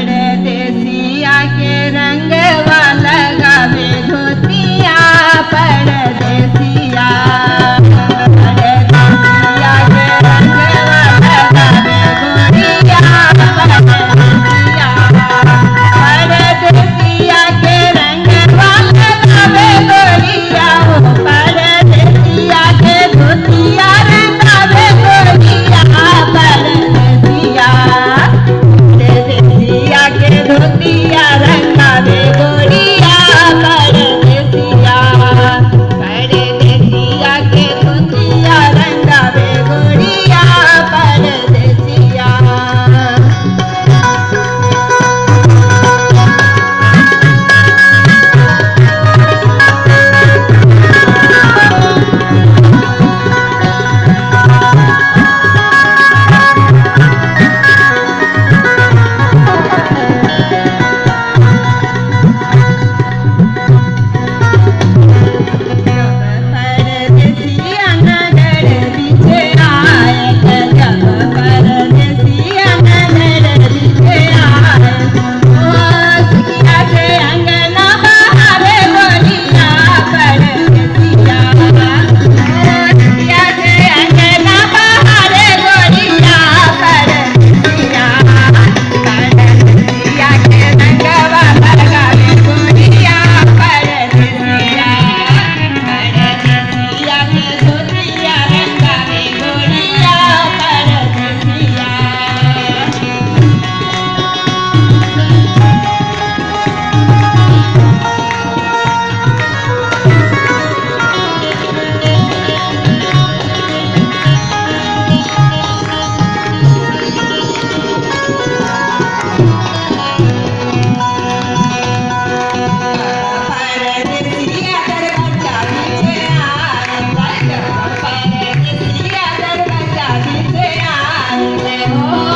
परदेसिया के रंगवा लगावे धोतिया परदेसिया परदेसिया के रंगवा लगावे गोरिया परदेसिया परदेसिया के रंगवा लगावे गोरिया हो परदेसिया के धोतिया रंगावे गोरिया परदेसिया परदेसिया के धोतिया रंगावे गोरिया परदेसिया परदेसिया के धोतिया रंगावे गोरिया परदेसिया परदेसिया नगर बीचे आए जब परदेसिया नगर बीचे आए सिकिया के अंगना बहारे गोरिया परदेसिया सिकिया के अंगना बहारे गोरिया परदेसिया परदेसिया के रंगवा लगावे गोरिया परदेसिया परदेसिया के धोतिया रंगावे गोरिया परदेसिया परदेसिया दरवाजा बीचे आए परदेसिया दरवाजा बीचे आए हो